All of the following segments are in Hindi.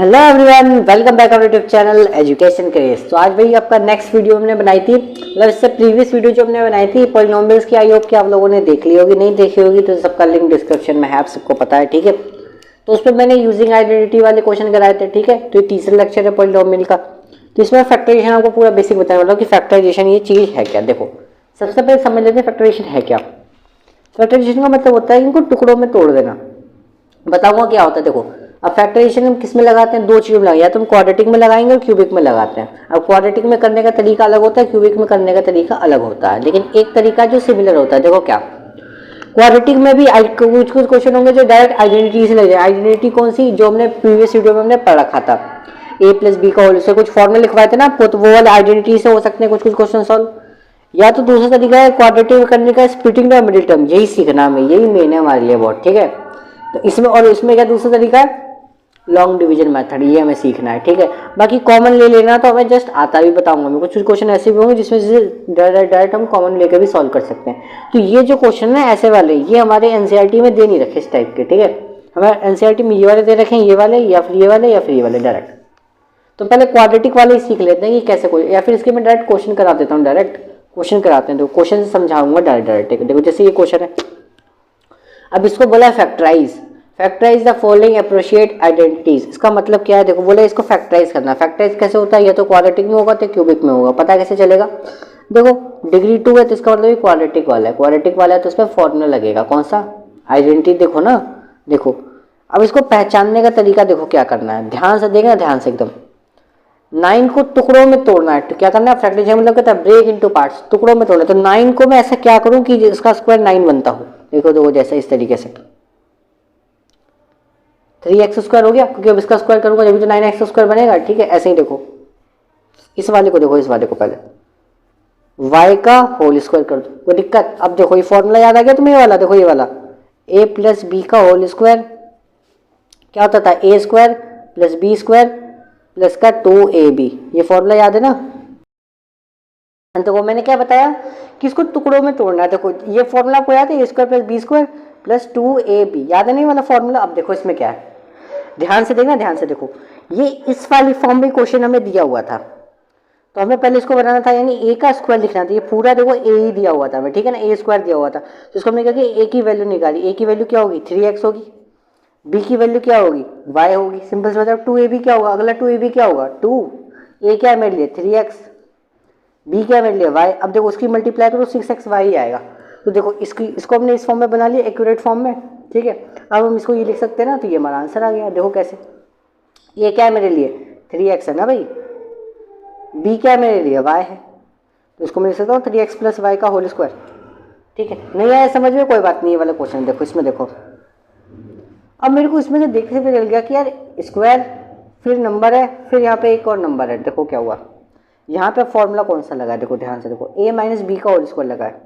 Hello everyone, welcome back our YouTube channel education craze. तो आज भाई आपका नेक्स्ट वीडियो हमने बनाई थी, मतलब इससे प्रीवियस वीडियो जो हमने बनाई थी पॉलिनोमियल्स की, आई होप कि आप लोगों ने देख ली होगी। नहीं देखी होगी तो सबका लिंक डिस्क्रिप्शन में है, आप सबको पता है, ठीक है। तो उसमें मैंने यूजिंग आइडेंटिटी वाले क्वेश्चन कराए थे, ठीक है। तो ये तीसरा लेक्चर है पॉलिनोमियल का। तो इसमें फैक्टराइजेशन आपको पूरा बेसिक बताया, मतलब कि फैक्टराइजेशन ये चीज़ है क्या। देखो सबसे पहले समझ लेते हैं फैक्टराइजेशन है क्या। फैक्टराइजेशन का मतलब होता है इनको टुकड़ों में तोड़ देना। बताऊंगा क्या होता है। देखो अब फैक्टराइजेशन हम किस में लगाते हैं, दो चीज़ों में लगाएंगे, या तो हम क्वाड्रेटिक में लगाएंगे और क्यूबिक में लगाते हैं। अब क्वाड्रेटिक में करने का तरीका अलग होता है, क्यूबिक में करने का तरीका अलग होता है, लेकिन एक तरीका जो सिमिलर होता है। देखो क्या, क्वाड्रेटिक में भी कुछ कुछ क्वेश्चन होंगे जो डायरेक्ट आइडेंटिटी से लग जाए। आइडेंटिटी कौन सी, जो हमने प्रीवियस वीडियो में हमने पढ़ रखा था, ए प्लस बी का होल से कुछ फॉर्मूले लिखवाए थे ना आपको, तो वो वाले आइडेंटिटी से हो सकते हैं कुछ कुछ क्वेश्चन सॉल्व। या तो दूसरा तरीका है क्वाड्रेटिक करने का, स्प्लिटिंग द मिडिल टर्म, यही सीखना हमें, यही मेन है हमारे लिए बहुत, ठीक है। तो इसमें और इसमें क्या दूसरा तरीका है, लॉन्ग डिवीजन मेथड, ये हमें सीखना है, ठीक है। बाकी कॉमन ले लेना तो हमें जस्ट आता भी बताऊंगा मैं, कुछ क्वेश्चन ऐसे भी होंगे जिसमें से डायरेक्ट हम कॉमन लेकर भी सॉल्व कर सकते हैं। तो ये जो क्वेश्चन है ऐसे वाले, ये हमारे एनसीईआरटी में दे नहीं रखे इस टाइप के, ठीक है। हमारे एनसीईआरटी में ये वाले दे रखे हैं, ये वाले या फिर ये वाले या फिर ये वाले डायरेक्ट। तो पहले क्वाड्रेटिक वाले ही सीख लेते हैं कि कैसे कोई, या फिर इसके मैं डायरेक्ट क्वेश्चन करा देता हूँ, डायरेक्ट क्वेश्चन कराते हैं तो क्वेश्चन से समझाऊंगा डायरेक्ट। देखो जैसे ये क्वेश्चन है, अब इसको बोला है factorise, factorise the following appropriate identities. इसका मतलब क्या है, देखो बोला इसको फैक्टराइज करना। फैक्टराइज कैसे होता है, या तो क्वाड्रेटिक में होगा तो क्यूबिक में होगा, पता कैसे चलेगा। देखो डिग्री 2 है तो इसका मतलब क्वाड्रेटिक वाला है, क्वाड्रेटिक वाला है तो उसमें फॉर्मूला लगेगा कौन सा, आइडेंटिटी। देखो ना, देखो अब इसको पहचानने का तरीका देखो क्या करना है, ध्यान से देखना, ध्यान से एकदम। 9 को टुकड़ों में तोड़ना है, तो क्या करना है, फैक्टराइजेशन मतलब कहता है ब्रेक इनटू पार्ट्स, टुकड़ों में तोड़ना। तो 9 को मैं ऐसा क्या करूं कि इसका स्क्वायर 9 बनता हो। देखो देखो जैसे इस तरीके से 3x² हो गया, क्योंकि अब इसका स्क्वायर करूंगा जब तो 9x² बनेगा, ठीक है। ऐसे ही देखो इस वाले को, देखो इस वाले को पहले y का होल स्क्वायर कर दो, कोई दिक्कत। अब देखो ये फॉर्मूला याद आ गया तुम्हें, ये वाला देखो, ये वाला a प्लस बी का होल स्क्वायर क्या होता था, a square plus B square plus का 2ab, ये फॉर्मूला याद है ना। तो वो मैंने क्या बताया कि इसको टुकड़ों में तोड़ना है। देखो ये फॉर्मूला आपको याद है, a square plus B square plus 2ab, याद है नहीं वाला फॉर्मूला। अब देखो इसमें क्या है, ध्यान से देखना, ध्यान से देखो। ये इस वाली फॉर्म में क्वेश्चन हमें दिया हुआ था, तो हमें पहले इसको बनाना था, यानी a का स्क्वायर लिखना था। ये पूरा देखो a ही दिया हुआ था हमें, ठीक है ना, a स्क्वायर दिया हुआ था। तो इसको हमने कहा कि a की वैल्यू निकाली, a की वैल्यू क्या होगी 3x होगी, b की वैल्यू क्या होगी y होगी, सिंपल से मतलब 2ab क्या होगा, अगला 2ab क्या होगा 2, a क्या है मेरे लिए 3x, b क्या है मेरे लिए y। अब देखो उसकी मल्टीप्लाई करो 6xy ही आएगा। तो देखो इसको हमने इस फॉर्म में बना लिया, एक्यूरेट फॉर्म में, ठीक है। अब हम इसको ये लिख सकते हैं ना, तो ये हमारा आंसर आ गया। देखो कैसे, ये क्या है मेरे लिए 3x है ना भाई, b क्या है मेरे लिए y है, तो इसको मैं लिख सकता हूँ 3x प्लस वाई का होल स्क्वायर, ठीक है। नहीं आया समझ में, कोई बात नहीं, ये वाला क्वेश्चन देखो, इसमें देखो अब मेरे को इसमें से देखने से चल गया कि यार स्क्वायर फिर नंबर है, फिर यहाँ पे एक और नंबर है। देखो क्या हुआ, यहाँ पे फॉर्मूला कौन सा लगा है, देखो ध्यान से देखो, a माइनस बी का होल स्क्वायर लगा है,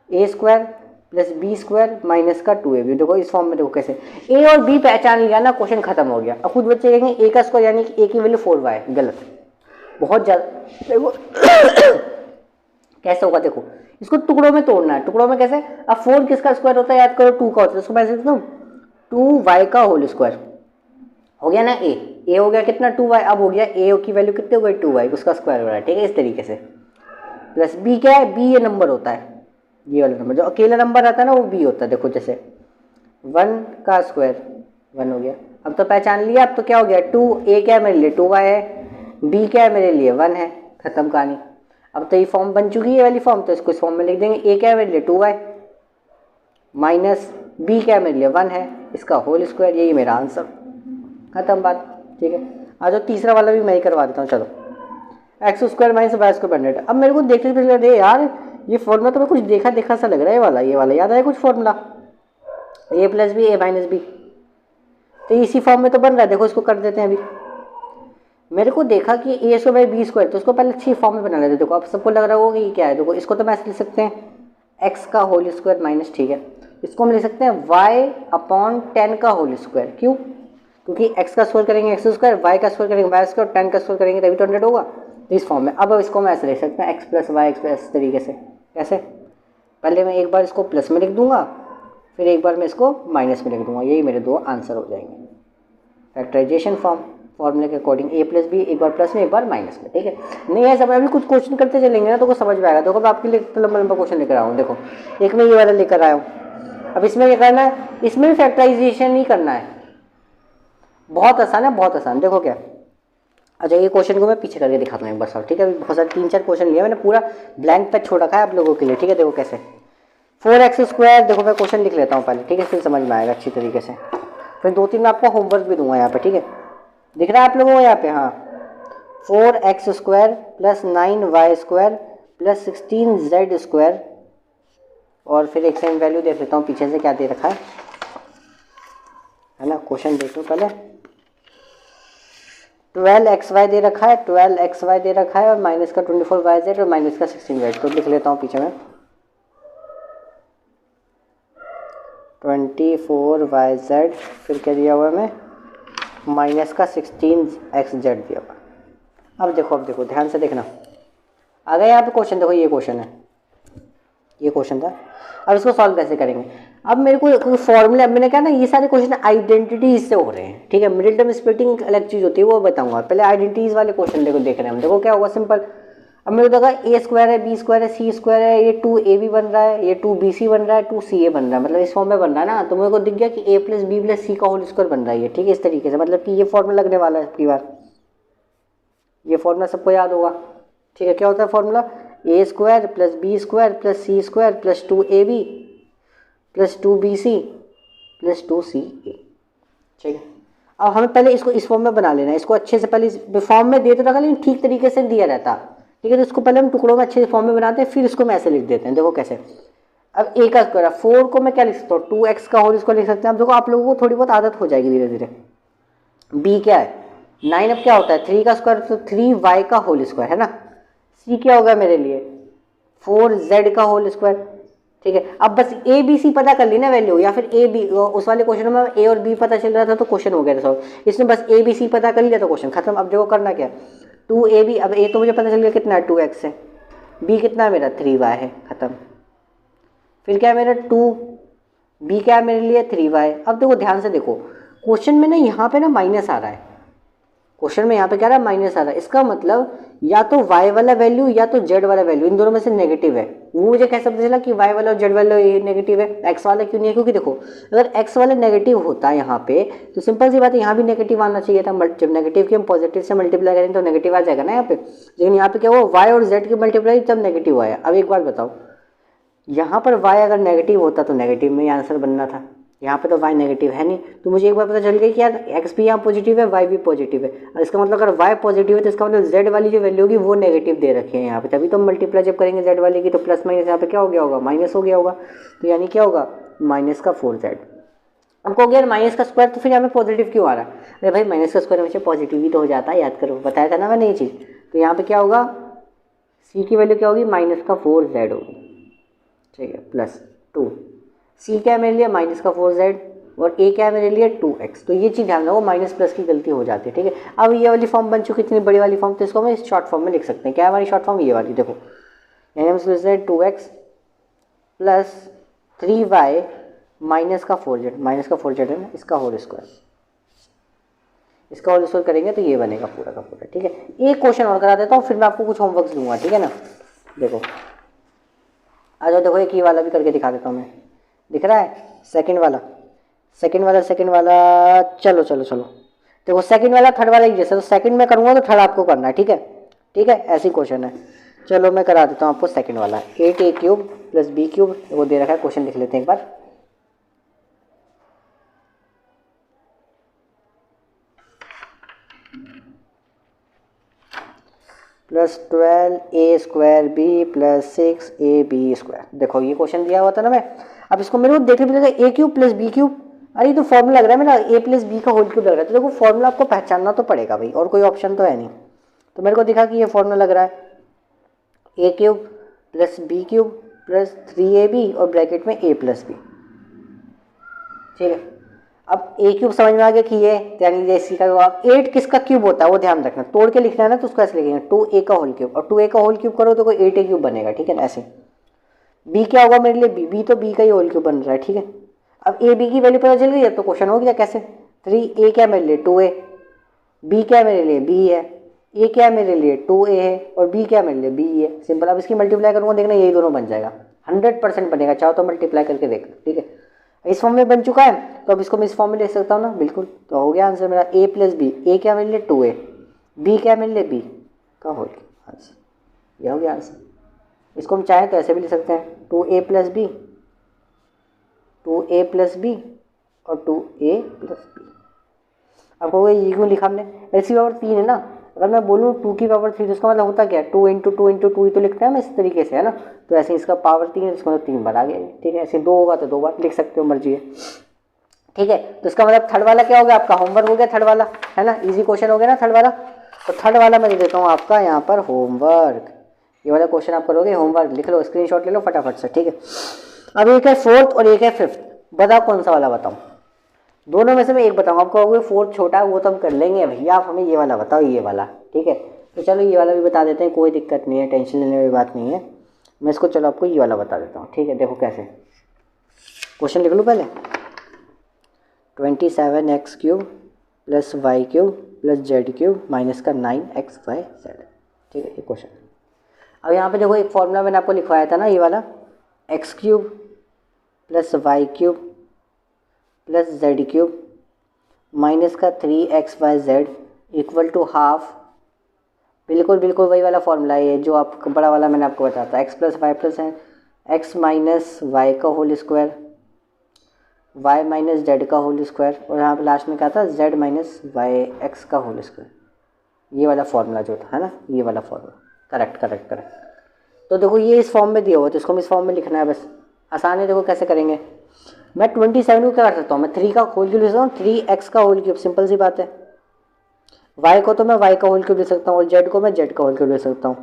a square plus B square minus का 2ab। देखो इस फॉर्म में देखो कैसे, a और b पहचान लिया ना, क्वेश्चन खत्म हो गया। अब खुद बच्चे कहेंगे a का स्क्वायर यानी कि a की वैल्यू 4y, गलत, बहुत ज़्यादा। देखो कैसे होगा, देखो इसको टुकड़ों में तोड़ना है। टुकड़ों में कैसे, अब 4 किसका स्क्वायर होता है, याद करो 2 का होता है, इसको मैं लिखता हूँ 2y का होल स्क्वायर, हो गया ना a हो गया कितना 2y, अब हो गया a की वैल्यू कितनी हो गई 2y, उसका स्क्वायर हो रहा है, ठीक है, इस तरीके से। प्लस b क्या है, b ये नंबर होता है, ये वाला नंबर जो अकेला नंबर रहता है ना वो b होता है। देखो जैसे 1 का स्क्वायर 1 हो गया, अब तो पहचान लिया। अब तो क्या हो गया 2a क्या है मेरे लिए 2y है, b क्या है मेरे लिए 1 है, खत्म कहानी। अब तो ये फॉर्म बन चुकी है वाली फॉर्म, तो इसको इस फॉर्म में लिख देंगे, a क्या है मेरे लिए 2y माइनस b क्या है मेरे लिए 1 है, इसका होल स्क्वायर, यही मेरा आंसर, खत्म बात, ठीक है। आ जाओ तीसरा वाला भी मैं ही करवा देता हूँ, चलो X square minus Y square hundred. अब मेरे को देखने से लगे यार ये फॉर्मूला तो मैं कुछ देखा देखा सा लग रहा है, ये वाला याद आया कुछ formula, a plus B A minus B, तो इसी फॉर्म में तो बन रहा है। देखो इसको कर देते हैं अभी, मेरे को देखा कि a square by B square, तो उसको पहले अच्छी फॉर्म में बना लेते। देखो अब सबको लग रहा होगा कि ये क्या है, देखो इसको तो मैं ऐसे लिख सकते हैं x का होल स्क्वायर माइनस, ठीक है, इसको हम लिख सकते हैं y अपॉन 10 का होल स्क्वायर। क्यों, क्योंकि x का स्क्वायर करेंगे एक्स स्क्वायर, y का स्क्वायर करेंगे वाई स्क्वायर, 10 का स्क्वायर करेंगे तभी तो 100 होगा, तो इस फॉर्म में। अब इसको मैं ऐसे लिख सकते हैं x प्लस वाई इस तरीके से। कैसे, पहले मैं एक बार इसको प्लस में लिख दूंगा, फिर एक बार मैं इसको माइनस में लिख दूंगा, यही मेरे दो आंसर हो जाएंगे। फैक्टराइजेशन फॉर्मूले के अकॉर्डिंग a प्लस बी, एक बार प्लस में एक बार माइनस में, ठीक है। नहीं है सब अभी कुछ क्वेश्चन करते चलेंगे ना तो कुछ समझ में आएगा। देखो मैं आपके लिए लंबा लंबा क्वेश्चन लेकर आया हूँ। देखो एक में ये वाला लेकर आया हूँ। अब इसमें क्या करना है, इसमें भी फैक्टराइजेशन ही करना है। बहुत आसान है, बहुत आसान। देखो क्या, अच्छा ये क्वेश्चन को मैं पीछे करके दिखाता हूँ एक बार सर, ठीक है। बहुत सारे 3-4 क्वेश्चन लिया मैंने, पूरा ब्लैंक पे छोड़ रखा है आप लोगों के लिए, ठीक है। देखो कैसे 4x², देखो मैं क्वेश्चन लिख लेता हूँ पहले, ठीक है, फिर समझ में आएगा अच्छी तरीके से। फिर 2-3 मैं आपको होमवर्क भी दूंगा यहाँ पे, ठीक है। दिख रहा है आप लोगों को यहाँ पे, हाँ 4x² plus 9y² plus 16z², और फिर एक सेम वैल्यू देख लेता हूँ पीछे से क्या दे रखा है ना। क्वेश्चन देख लो पहले, 12xy दे रखा है, 12xy दे रखा है और माइनस का 24yz और माइनस का 16z। तो लिख लेता हूँ पीछे में 24yz, फिर क्या दिया हुआ है हमें, माइनस का 16xz दिया हुआ। अब देखो ध्यान से देखना, आ गया यहाँ पे क्वेश्चन। देखो ये क्वेश्चन है, ये क्वेश्चन था। अब इसको सॉल्व कैसे करेंगे, अब मेरे को फॉर्मूला, मैंने कहा ना ये सारे क्वेश्चन आइडेंटिटीज से हो रहे हैं, ठीक है। मिडिल टर्म स्प्लिटिंग अलग चीज़ होती है, वो बताऊंगा। पहले आइडेंटिटीज वाले क्वेश्चन देख रहे हैं हम। देखो क्या होगा, सिंपल। अब मेरे को देखा a² है, b² है, c² है, ये 2ab बन रहा है, ये 2bc बन रहा है, 2ca बन रहा है, मतलब इस फॉर्म में बन रहा है ना। तो मेरे को दिख गया कि a plus b plus c का होल स्क्वायर बन रहा है ये, ठीक है। इस तरीके से, मतलब कि ये फॉर्मूला लगने वाला है आपकी बार। ये फॉर्मूला सबको याद होगा, ठीक है। क्या होता है formula, a² plus b² plus c² plus 2ab plus 2bc plus 2ca, ठीक है। अब हमें पहले इसको इस फॉर्म में बना लेना है। इसको अच्छे से पहले इस फॉर्म में दे तो रखा, लेकिन ठीक तरीके से दिया रहता, ठीक है। तो इसको पहले हम टुकड़ों में अच्छे से फॉर्म में बनाते हैं, फिर इसको मैं ऐसे लिख देते हैं। देखो कैसे, अब a का स्क्वायर, 4 को मैं क्या लिख सकता हूँ, 2x का होल स्क्वायर लिख सकते हैं। अब देखो आप लोगों को थोड़ी बहुत आदत हो जाएगी धीरे धीरे। b क्या है 9, अब क्या होता है 3 का स्क्वायर, तो 3y का होल स्क्वायर है ना। c क्या होगा मेरे लिए 4z का होल स्क्वायर, ठीक है। अब बस a b c पता कर ली ना वैल्यू, या फिर a b, उस वाले क्वेश्चन में a और b पता चल रहा था तो क्वेश्चन हो गया था सॉल्व। इसमें बस a b c पता कर लिया तो क्वेश्चन खत्म। अब देखो करना क्या, 2ab, अब a तो मुझे पता चल गया कितना है 2x है, b कितना है मेरा 3y है, खत्म। फिर क्या है मेरा 2b क्या है मेरे लिए 3y। अब देखो ध्यान से देखो, क्वेश्चन में ना यहाँ पे ना माइनस आ रहा है, क्वेश्चन में यहाँ पे क्या रहा है माइनस आ रहा है। इसका मतलब या तो y वाला वैल्यू या तो z वाला वैल्यू, इन दोनों में से नेगेटिव है। वो मुझे कैसे पता चला कि y वाला और z वाला ये नेगेटिव है, x वाला क्यों नहीं है, क्योंकि देखो अगर x वाला नेगेटिव होता है यहाँ पे तो सिंपल सी बात है यहाँ भी नेगेटिव आना चाहिए था। जब नेगेटिव की हम पॉजिटिव से मल्टीप्लाई करेंगे तो नेगेटिव आ जाएगा ना यहाँ पे, लेकिन यहाँ पे क्या हुआ y और z की मल्टीप्लाई तब नेगेटिव आया। अब एक बात बताओ, यहाँ पर y अगर नेगेटिव होता तो नेगेटिव में आंसर बनना था, यहाँ पे तो y नेगेटिव है नहीं। तो मुझे एक बार पता चल गया कि यार x भी यहाँ पॉजिटिव है, y भी पॉजिटिव है। और इसका मतलब अगर y पॉजिटिव है तो इसका मतलब z वाली जो वैल्यू होगी वो नेगेटिव दे रखी है यहाँ पे, तभी तो मल्टीप्लाई जब करेंगे z वाले की तो प्लस माइनस यहाँ पे क्या हो गया होगा, माइनस हो गया होगा। तो यानी क्या होगा माइनस का 4z। अब कहोगे यार माइनस का स्क्वायर तो फिर यहाँ पे पॉजिटिव क्यों आ रहा है, अरे भाई माइनस का स्क्वायर हमेशा पॉजिटिव ही तो हो जाता है, याद करो बताया था ना मैंने ये चीज़। तो यहाँ पे क्या होगा, c की वैल्यू क्या होगी माइनस का 4z होगी, ठीक है, प्लस 2। c क्या है मेरे लिए माइनस का 4z और a क्या है मेरे लिए 2x। तो ये चीज़ ध्यान रखो, माइनस प्लस की गलती हो जाती है, ठीक है। अब ये वाली फॉर्म बन चुकी इतनी बड़ी वाली फॉर्म, तो इसको हम इस शॉर्ट फॉर्म में लिख सकते हैं। क्या है हमारी शॉर्ट फॉर्म, ये वाली देखो, यानी हम लिख सकते हैं 2x प्लस 3y माइनस का 4z, माइनस का 4z है ना, इसका होल स्क्वायर, इसका होल स्क्वायर करेंगे तो ये बनेगा पूरा का पूरा, ठीक है। एक क्वेश्चन और करा देता हूँ फिर मैं आपको कुछ होमवर्क दूंगा, ठीक है ना। देखो आ जाओ, देखो एक ये वाला भी करके दिखा देता हूँ मैं, दिख रहा है सेकंड वाला, चलो देखो सेकंड वाला थर्ड वाला ही जैसा, तो सेकंड में करूँगा तो थर्ड आपको करना है, ठीक है, ठीक है, ऐसी क्वेश्चन है। चलो मैं करा देता हूँ आपको सेकंड वाला, 8a³ प्लस b³ वो दे रखा है, क्वेश्चन लिख लेते हैं एक बार। Plus 12a² b plus 6ab²। देखो ये क्वेश्चन दिया हुआ था ना मैं, अब इसको मेरे को देखने मिलेगा a³ प्लस b³, अरे तो फॉर्मूला लग रहा है मेरा a प्लस b का होल क्यूब लग रहा है। तो देखो फॉर्मूला आपको पहचानना तो पड़ेगा भाई, और कोई ऑप्शन तो है नहीं। तो मेरे को दिखा कि ये फॉर्मूला लग रहा है a³ plus b³ plus 3ab और ब्रैकेट में a प्लस b, ठीक है। अब a³ समझ में आ गया कि ये यानी जैसे का 8 किसका क्यूब होता है वो ध्यान रखना, तोड़ के लिखना है ना तो उसको ऐसे लिखेंगे 2a का होल क्यूब, और 2a का होल क्यूब करो तो कोई 8a³ बनेगा, ठीक है ना। ऐसे b क्या होगा मेरे लिए b तो b का ही होल क्यूब बन रहा है, ठीक है। अब a b की वैल्यू पता चल गई है तो क्वेश्चन हो गया कैसे, 3 ए क्या मेरे लिए 2a, बी क्या मेरे लिए b है, ए क्या मेरे लिए 2a है और बी क्या मेरे लिए b है। सिंपल। अब इसकी मल्टीप्लाई करूँगा, देखना यही दोनों बन जाएगा, 100% बनेगा। चाहो तो मल्टीप्लाई करके देख, ठीक है। इस फॉर्म में बन चुका है, तो अब इसको मैं इस फॉर्म में लिख सकता हूँ ना, बिल्कुल। तो हो गया आंसर मेरा a प्लस बी। ए क्या मेरे लिए 2a, b क्या मेरे लिए b का होल आंसर, यह हो गया आंसर। इसको हम चाहें तो ऐसे भी लिख सकते हैं 2a plus B, 2a plus B और 2a प्लस बी। अब वो ये क्यों लिखा हमने, ऐसी पावर 3 है ना, अगर मैं बोलूँ 2 की पावर 3 तो उसका मतलब होता क्या है 2 इंटू 2 इंटू 2 ही तो लिखते हैं हम इस तरीके से, है ना। तो ऐसे इसका पावर 3 है, इसका मतलब 3 बार आ गया, ठीक है। ऐसे 2 होगा तो 2 बार लिख सकते हो, मर्जी है, ठीक है। तो इसका मतलब थर्ड वाला क्या हो गया, आपका होमवर्क हो गया थर्ड वाला, है ना। इजी क्वेश्चन हो गया ना थर्ड वाला। तो थर्ड वाला मैं दे देता हूँ आपका यहाँ पर होमवर्क। ये वाला क्वेश्चन आप करोगे, होमवर्क लिख लो, स्क्रीनशॉट ले लो फटाफट से, ठीक है। अब एक है फोर्थ और एक है फिफ्थ, बताओ कौन सा वाला बताऊँ। दोनों में से मैं एक बताऊँ, आप कहोगे फोर्थ छोटा है वो तो हम कर लेंगे भैया, आप हमें ये वाला बताओ, ये वाला, ठीक है। तो चलो ये वाला भी बता देते हैं, कोई दिक्कत नहीं है, टेंशन लेने वाली बात नहीं है। मैं इसको चलो आपको ये वाला बता देता हूँ, ठीक है। देखो कैसे, क्वेश्चन लिख लूँ पहले। 27x³ plus y³ plus z³ minus का 9xyz, ठीक है, ये क्वेश्चन। अब यहाँ पे देखो एक फॉर्मूला मैंने आपको लिखवाया था ना, ये वाला x³ plus y³ plus z³ minus का 3xyz इक्वल टू हाफ। बिल्कुल बिल्कुल वही वाला फॉर्मूला है जो आप बड़ा वाला मैंने आपको बताया था, x प्लस वाई प्लस है x माइनस वाई का whole square, y minus Z का होल स्क्वायर, और यहाँ पे लास्ट में क्या था z माइनस वाई एक्स का होल स्क्वायर। ये वाला फॉर्मूला जो था, है ना, ये वाला फॉर्मूला। Correct correct correct. तो देखो ये इस फॉर्म में दिया हुआ, तो इसको हम इस फॉर्म में लिखना है, बस आसान है। देखो कैसे करेंगे, मैं 27 को क्या कर सकता हूँ, मैं 3 का होल क्यूब लिख सकता हूँ, 3x का होल क्यूब, सिंपल सी बात है। y को तो मैं y का होल क्यूब लिख सकता हूँ और z को मैं z का होल क्यूब लिख सकता हूँ।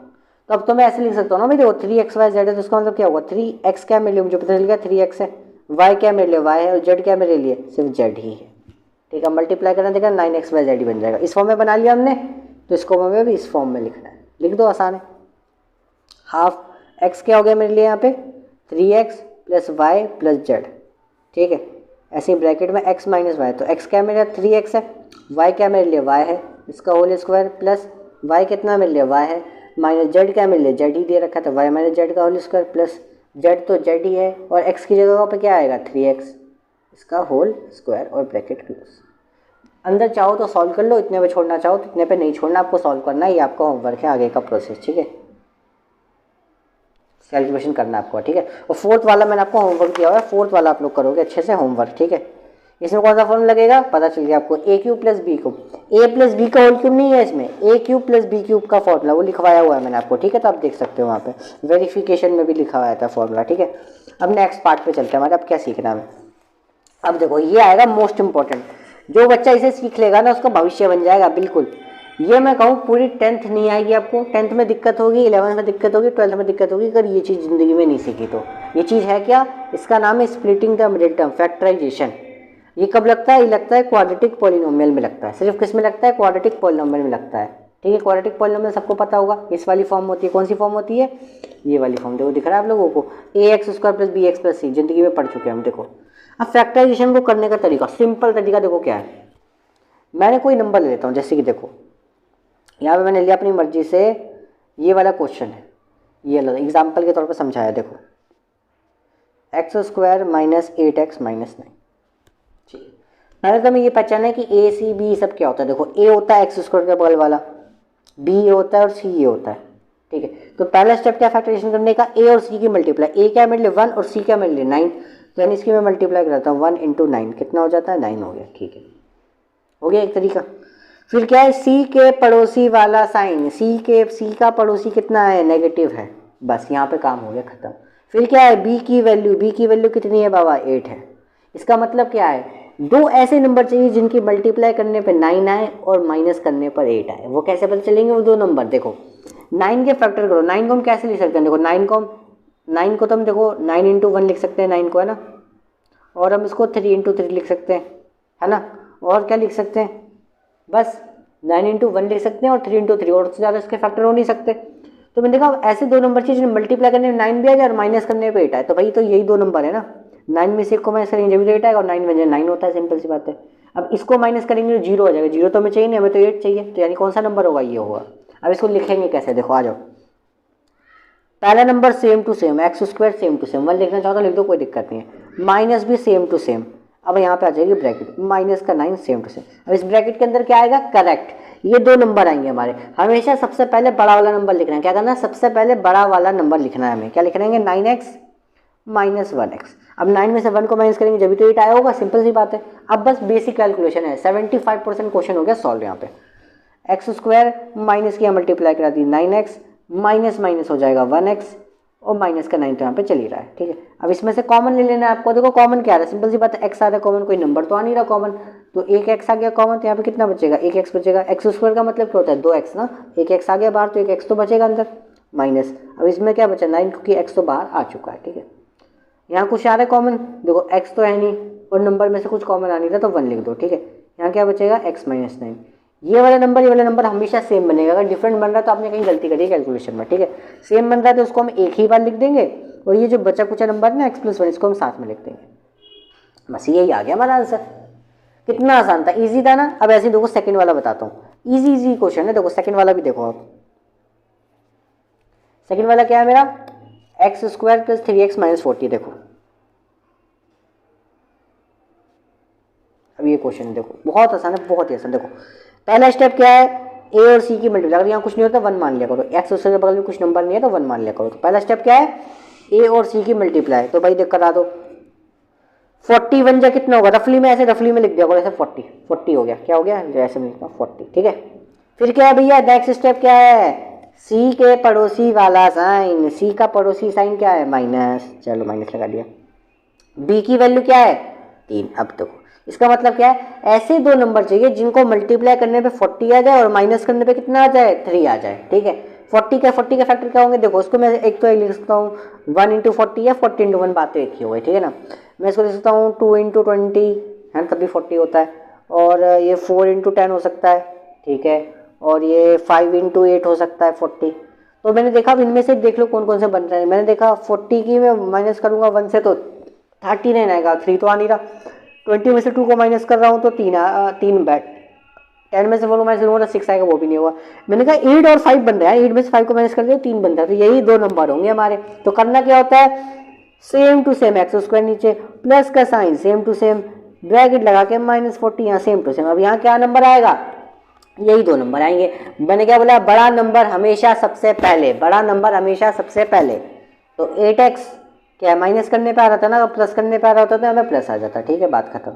तो अब तो मैं ऐसे लिख सकता हूँ ना भाई, देखो 3xyz है तो इसका मतलब क्या होगा, 3x क्या मेरे लिए मुझे पता चल गया 3x है, y क्या मेरे लिए y है और z क्या मेरे लिए सिर्फ z ही है, ठीक है। मल्टीप्लाई करना देखा 9xyz ही बन जाएगा। इस फॉर्म में बना लिया हमने, तो इसको हमें भी इस फॉर्म में लिखना है, लिख दो, आसान है। हाफ x क्या हो गया मेरे लिए यहाँ पे 3x plus Y plus Z, ठीक है। ऐसे ही ब्रैकेट में x माइनस वाई, तो x क्या मेरा 3x है, y क्या मेरे लिए y है इसका होल स्क्वायर, प्लस y कितना मेरे लिए y है, माइनस z क्या मेरे लिए z ही दे रखा था, y माइनस z का होल स्क्वायर, प्लस z तो z ही है और x की जगह पे क्या आएगा 3x इसका होल स्क्वायर और ब्रैकेट क्लोज। अंदर चाहो तो सॉल्व कर लो, इतने पे छोड़ना चाहो तो इतने पे नहीं छोड़ना, आपको सॉल्व करना है, ये आपका होमवर्क है आगे का प्रोसेस, ठीक है। कैलकुलेशन करना है आपको, ठीक है। और फोर्थ वाला मैंने आपको होमवर्क दिया हुआ है, फोर्थ वाला आप लोग करोगे अच्छे से होमवर्क, ठीक है। इसमें कौन सा फॉर्म लगेगा पता चल गया आपको, a³ plus b³। a plus b का होल क्यूब नहीं है इसमें, a³ प्लस b³ का फॉर्मूला वो लिखवाया हुआ है मैंने आपको, ठीक है। तो आप देख सकते हो वहाँ पे वेरिफिकेशन में भी लिखा हुआ था फॉर्मूला, ठीक है। अब नेक्स्ट पार्ट पे चलते हैं हमारे, अब क्या सीखना है। अब देखो ये आएगा मोस्ट इंपॉर्टेंट, जो बच्चा इसे सीख लेगा ना उसका भविष्य बन जाएगा बिल्कुल। ये मैं कहूँ पूरी 10th नहीं आएगी आपको, 10th में दिक्कत होगी, 11th में दिक्कत होगी, 12th में दिक्कत होगी, अगर ये चीज़ ज़िंदगी में नहीं सीखी तो। ये चीज़ है क्या, इसका नाम है splitting the middle term, factorisation. ये कब लगता है, ये लगता है क्वाड्रेटिक पॉलिनोमियल में लगता है। सिर्फ किस में लगता है, क्वाड्रेटिक पॉलिनोमियल में लगता है, ठीक है। क्वाड्रेटिक पॉलिनोमियल सबको पता होगा, इस वाली फॉर्म होती है, कौन सी फॉर्म होती है, ये वाली फॉर्म। देखो दिख रहा है आप लोगों को, ax² plus bx plus c, जिंदगी में पढ़ चुके हैं हम। देखो अब फैक्टराइजेशन को करने का तरीका, सिंपल तरीका देखो क्या है। मैंने कोई नंबर ले लेता हूँ, जैसे कि देखो यहाँ पे मैंने लिया अपनी मर्जी से, ये वाला क्वेश्चन है, ये एग्जाम्पल के तौर पर समझाया। देखो x² माइनस 8x माइनस 9, ठीक। मैंने तो हमें ये पहचाना है कि a c b सब क्या होता है। देखो a होता है x² के बगल वाला, b ये होता है और c ये होता है, ठीक है। तो पहला स्टेप क्या फैक्टराइजेशन करने का, a और c की मल्टीप्लाई, a क्या मेरे लिए 1 और c क्या मेरे लिए 9, तो यानी इसकी मैं मल्टीप्लाई कराता हूँ 1 इंटू 9, कितना हो जाता है 9 हो गया, ठीक है, हो गया एक तरीका। फिर क्या है, c के पड़ोसी वाला साइन, c का पड़ोसी कितना है नेगेटिव है, बस यहाँ पे काम हो गया खत्म। फिर क्या है b की वैल्यू कितनी है बाबा 8 है। इसका मतलब क्या है, दो ऐसे नंबर चाहिए जिनकी मल्टीप्लाई करने पे 9 आए और माइनस करने पर 8 आए। वो कैसे पता चलेंगे वो दो नंबर, देखो 9 के फैक्टर करो, 9 को हम कैसे लिख सकते हैं, देखो 9 को तो हम देखो 9 इंटू 1 लिख सकते हैं 9 को, है ना, और हम इसको 3 इंटू 3 लिख सकते हैं, है ना, और क्या लिख सकते हैं, बस 9 इंटू 1 लिख सकते हैं और 3 इंटू 3, और उससे ज़्यादा इसके फैक्टर हो नहीं सकते। तो मैंने देखा ऐसे दो नंबर चाहिए जिन्हें मल्टीप्लाई करने में 9 भी आ जाए और माइनस करने पे 8 आए, तो भाई तो यही दो नंबर है ना, 9 में से एक को मैं इसका रेंज भी 8 आएगा और 9 में 9 होता है, सिंपल सी बात है। अब इसको माइनस करेंगे तो 0 हो जाएगा, 0 तो हमें चाहिए नहीं, हमें तो 8 चाहिए, तो यानी कौन सा नंबर होगा, ये होगा। अब इसको लिखेंगे कैसे, देखो आ जाओ। पहला number same to same, X square same to same, 1 लिखना चाहो तो लिख दो, कोई दिक्कत नहीं है। माइनस भी सेम टू सेम, अब यहाँ पे आ जाएगी ब्रैकेट, माइनस का 9 सेम टू सेम। अब इस ब्रैकेट के अंदर क्या आएगा, करेक्ट, ये 2 नंबर आएंगे हमारे। हमेशा सबसे पहले बड़ा वाला नंबर लिखना है, क्या करना है, सबसे पहले बड़ा वाला नंबर लिखना है हमें। क्या लिख रहेंगे, 9x माइनस 1x। अब 9 में से 1 को माइनस करेंगे जब तो 8 आया होगा, सिंपल सी बात है। अब बस बेसिक कैलकुलेशन है, 75% क्वेश्चन हो गया सॉल्व। यहाँ पे एक्स स्क्वायर माइनस किया, मल्टीप्लाई करा दी 9x, माइनस माइनस हो जाएगा 1x, और माइनस का 9 तो यहाँ पे चल ही रहा है, ठीक है। अब इसमें से कॉमन ले लेना है आपको, देखो कॉमन क्या आ रहा है, सिंपल सी बात है, एक्स आ रहा है कॉमन, कोई नंबर तो आ नहीं रहा कॉमन, तो एक एक्स आ गया कॉमन, तो यहाँ पे कितना बचेगा, एक एक्स बचेगा। एक्स स्क्वायर का मतलब क्या होता है, 2x ना, एक एक्स आ गया बाहर तो एक एक्स तो बचेगा अंदर, माइनस। अब इसमें क्या बचा 9, क्योंकि एक्स तो बाहर आ चुका है, ठीक है। यहाँ कुछ आ रहा है कॉमन, देखो एक्स तो है नहीं और नंबर में से कुछ कॉमन आ नहीं रहा, तो 1 लिख दो, ठीक है। यहाँ क्या बचेगा, x माइनस 9। ये वाला नंबर हमेशा सेम बनेगा, अगर डिफरेंट बन रहा है तो आपने कहीं गलती करी है कैलकुलेशन में, ठीक है। सेम बन रहा है तो उसको हम एक ही बार लिख देंगे, और ये जो बचा कुचा नंबर है ना x+1, इसको हम साथ में लिख देंगे। बस यही आ गया हमारा आंसर। कितना आसान था, इजी था ना। अब ऐसे देखो सेकंड वाला बताता हूँ, इजी क्वेश्चन है, देखो सेकंड वाला भी देखो आप। सेकंड वाला क्या है मेरा, x square plus 3x minus 40। देखो अब ये क्वेश्चन है, देखो बहुत आसान है, बहुत ही आसान। देखो पहला स्टेप क्या है, ए और सी की मल्टीप्लाई, अगर यहाँ कुछ नहीं होता 1 मान लिया करो, एक्स उसके बगल में कुछ नंबर नहीं है तो 1 मान लिया करो। तो पहला स्टेप क्या है, ए और सी की मल्टीप्लाई, तो भाई देख करा दो। 40 बन जाए कितना होगा, रफली में ऐसे रफली में लिख दिया करो, ऐसे 40 हो गया, क्या हो गया, ऐसे में लिखा 40, ठीक है। फिर क्या है भैया, नेक्स्ट स्टेप क्या है, सी के पड़ोसी वाला साइन, सी का पड़ोसी साइन क्या है, माइनस, चलो माइनस लगा दिया। बी की वैल्यू क्या है, 3। अब देखो इसका मतलब क्या है, ऐसे 2 नंबर चाहिए जिनको मल्टीप्लाई करने पे 40 आ जाए और माइनस करने पे कितना आ जाए, 3 आ जाए, ठीक है। 40 के फैक्टर क्या होंगे, देखो उसको मैं एक तो लिख सकता हूँ 1 × 40 या 40 × 1, बात तो एक ही हो गई, ठीक है ना। मैं इसको लिख सकता हूँ 2 × 20 है, तभी 40 होता है, और ये 4 × 10 हो सकता है, ठीक है, और ये 5 × 8 हो सकता है 40। तो मैंने देखा इनमें से देख लो कौन कौन से बन रहे हैं। मैंने देखा 40 की मैं माइनस करूँगा 1 से तो 39 आएगा, 3 तो आ नहीं रहा। 20 में से 2 को माइनस कर रहा हूँ तो 3 बैठ, 10 में से 4 को माइनस करूँगा तो 6 आएगा, वो भी नहीं हुआ। मैंने कहा 8 और 5 बन रहा है, 8 में से 5 को माइनस कर दिया 3 बनता है, तो यही 2 नंबर होंगे हमारे। तो करना क्या होता है, same to same X square नीचे, प्लस का sign same to same, bracket लगा के -40 यहाँ सेम टू सेम। अब यहाँ क्या नंबर आएगा, यही 2 नंबर आएंगे। मैंने क्या बोला, बड़ा नंबर हमेशा सबसे पहले, बड़ा नंबर हमेशा सबसे पहले। तो 8x क्या माइनस करने पे आ रहा था ना, प्लस करने पे आ रहा होता तो हमें प्लस आ जाता, ठीक है, बात खत्म।